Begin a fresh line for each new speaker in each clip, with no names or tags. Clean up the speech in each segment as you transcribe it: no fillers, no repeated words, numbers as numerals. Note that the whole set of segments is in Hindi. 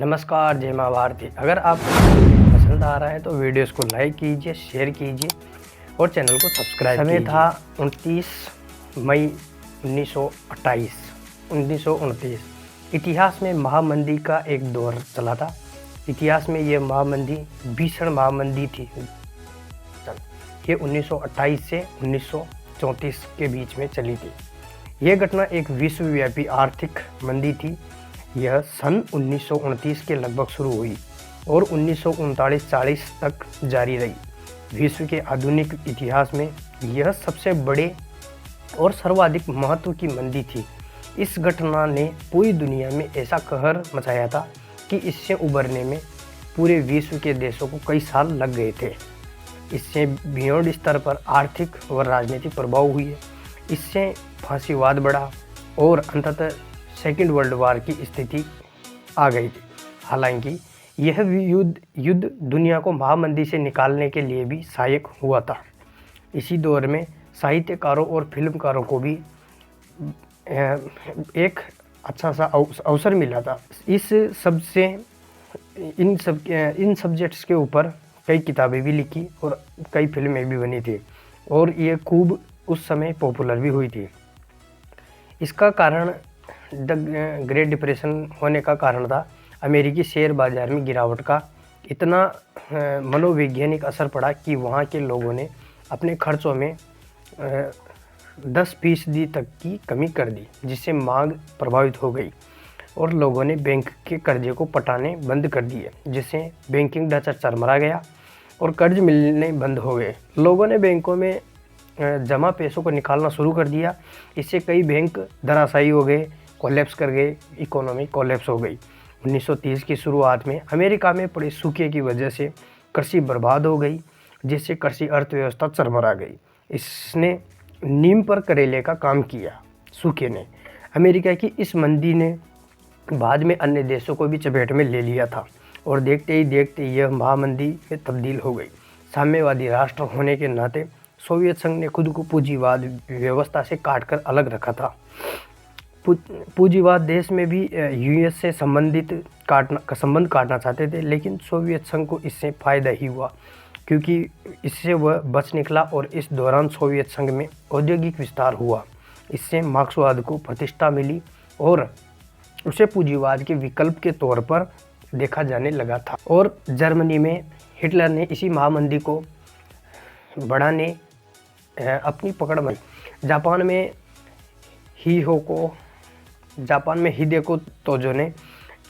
नमस्कार, जय माँ भारती। अगर आपको वीडियो पसंद आ रहा है तो वीडियोस को लाइक कीजिए, शेयर कीजिए और चैनल को सब्सक्राइब कीजिए। समय था 29 मई 1929। इतिहास में महामंदी का एक दौर चला था। इतिहास में ये महामंदी भीषण महामंदी थी। ये 1928 से 1934 के बीच में चली थी। यह घटना एक विश्वव्यापी आर्थिक मंदी थी। यह सन 1929 के लगभग शुरू हुई और 1939-40 तक जारी रही। विश्व के आधुनिक इतिहास में यह सबसे बड़े और सर्वाधिक महत्व की मंदी थी। इस घटना ने पूरी दुनिया में ऐसा कहर मचाया था कि इससे उबरने में पूरे विश्व के देशों को कई साल लग गए थे। इससे बियॉन्ड स्तर पर आर्थिक व राजनीतिक प्रभाव हुए। इससे फांसीवाद बढ़ा और अंततः सेकेंड वर्ल्ड वार की स्थिति आ गई थी। हालांकि यह युद्ध दुनिया को महामंदी से निकालने के लिए भी सहायक हुआ था। इसी दौर में साहित्यकारों और फिल्मकारों को भी एक अच्छा सा अवसर मिला था। इस सब से इन सब्जेक्ट्स के ऊपर कई किताबें भी लिखी और कई फिल्में भी बनी थी और ये खूब उस समय पॉपुलर भी हुई थी। इसका कारण ग्रेट डिप्रेशन होने का कारण था अमेरिकी शेयर बाजार में गिरावट का इतना मनोवैज्ञानिक असर पड़ा कि वहाँ के लोगों ने अपने खर्चों में 10% तक की कमी कर दी, जिससे मांग प्रभावित हो गई और लोगों ने बैंक के कर्जे को पटाने बंद कर दिए, जिससे बैंकिंग ढांचा चरमरा गया और कर्ज मिलने बंद हो गए। लोगों ने बैंकों में जमा पैसों को निकालना शुरू कर दिया। इससे कई बैंक धराशायी हो गए, कोलैप्स कर गए, इकोनॉमी कोलैप्स हो गई। 1930 की शुरुआत में अमेरिका में पड़े सूखे की वजह से कृषि बर्बाद हो गई, जिससे कृषि अर्थव्यवस्था चरमरा गई। इसने नीम पर करेले का काम किया। सूखे ने अमेरिका की इस मंदी ने बाद में अन्य देशों को भी चपेट में ले लिया था और देखते ही देखते यह महामंदी में तब्दील हो गई। साम्यवादी राष्ट्र होने के नाते सोवियत संघ ने खुद को पूंजीवाद व्यवस्था से काटकर अलग रखा था। पूंजीवाद देश में भी यूएस से संबंध काटना चाहते थे, लेकिन सोवियत संघ को इससे फ़ायदा ही हुआ क्योंकि इससे वह बच निकला और इस दौरान सोवियत संघ में औद्योगिक विस्तार हुआ। इससे मार्क्सवाद को प्रतिष्ठा मिली और उसे पूंजीवाद के विकल्प के तौर पर देखा जाने लगा था। और जर्मनी में हिटलर ने इसी महामंदी को बढ़ाने अपनी पकड़ बनाई। जापान में हिदेको तोजो ने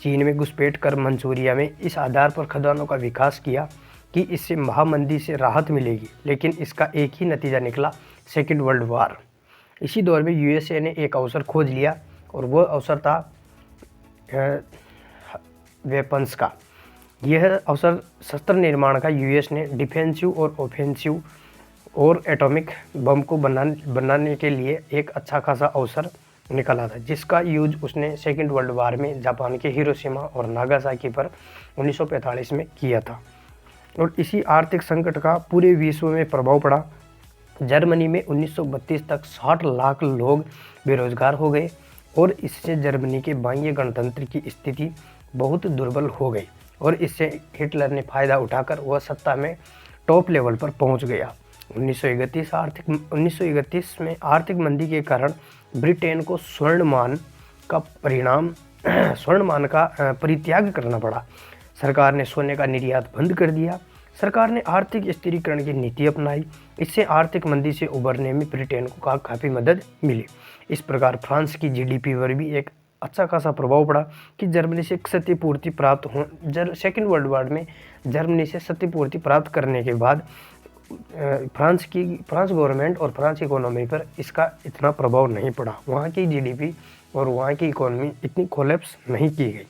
चीन में घुसपैठ कर मंचूरिया में इस आधार पर खदानों का विकास किया कि इससे महामंदी से राहत मिलेगी, लेकिन इसका एक ही नतीजा निकला, सेकेंड वर्ल्ड वार। इसी दौर में यूएसए ने एक अवसर खोज लिया और वह अवसर था वेपन्स का। यह अवसर शस्त्र निर्माण का यूएस ने डिफेंसिव और ऑफेंसिव और एटॉमिक बम को बनाने के लिए एक अच्छा खासा अवसर निकला था, जिसका यूज उसने सेकेंड वर्ल्ड वार में जापान के हिरोशिमा और नागासाकी पर 1945 में किया था। और इसी आर्थिक संकट का पूरे विश्व में प्रभाव पड़ा। जर्मनी में 1932 तक 60 लाख लोग बेरोजगार हो गए और इससे जर्मनी के बाह्य गणतंत्र की स्थिति बहुत दुर्बल हो गई और इससे हिटलर ने फ़ायदा उठाकर वह सत्ता में टॉप लेवल पर पहुंच गया। 1931 में आर्थिक मंदी के कारण ब्रिटेन को स्वर्णमान का परित्याग करना पड़ा। सरकार ने सोने का निर्यात बंद कर दिया। सरकार ने आर्थिक स्थिरीकरण की नीति अपनाई। इससे आर्थिक मंदी से उबरने में ब्रिटेन को काफ़ी मदद मिली। इस प्रकार फ्रांस की जीडीपी पर भी एक अच्छा खासा प्रभाव पड़ा कि जर्मनी से क्षतिपूर्ति प्राप्त हो। सेकेंड वर्ल्ड वार में जर्मनी से क्षतिपूर्ति प्राप्त करने के बाद फ्रांस गवर्नमेंट और फ्रांस इकोनॉमी पर इसका इतना प्रभाव नहीं पड़ा। वहाँ की जीडीपी और वहाँ की इकोनॉमी इतनी कोलैप्स नहीं की गई।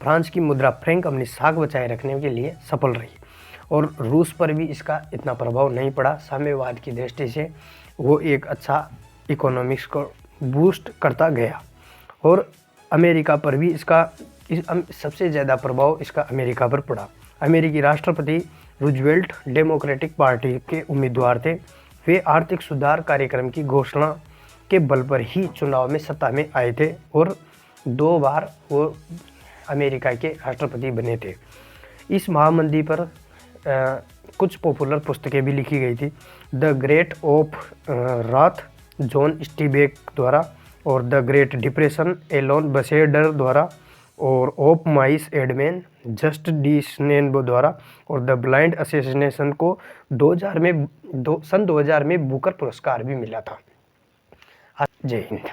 फ्रांस की मुद्रा फ्रैंक अपनी साख बचाए रखने के लिए सफल रही और रूस पर भी इसका इतना प्रभाव नहीं पड़ा। साम्यवाद की दृष्टि से वो एक अच्छा इकोनॉमिक्स को बूस्ट करता गया और अमेरिका पर भी सबसे ज़्यादा प्रभाव इसका अमेरिका पर पड़ा। अमेरिकी राष्ट्रपति रूजवेल्ट डेमोक्रेटिक पार्टी के उम्मीदवार थे। वे आर्थिक सुधार कार्यक्रम की घोषणा के बल पर ही चुनाव में सत्ता में आए थे और 2 बार वो अमेरिका के राष्ट्रपति बने थे। इस महामंदी पर कुछ पॉपुलर पुस्तकें भी लिखी गई थी। The great of Wrath John स्टीबेक द्वारा, और द ग्रेट डिप्रेशन एलोन बसेडर द्वारा, और ऑफ माइस एडमैन जस्ट डी स्नेनबो द्वारा, और द ब्लाइंड असैसिनेशन को सन 2000 में बुकर पुरस्कार भी मिला था। जय हिंद।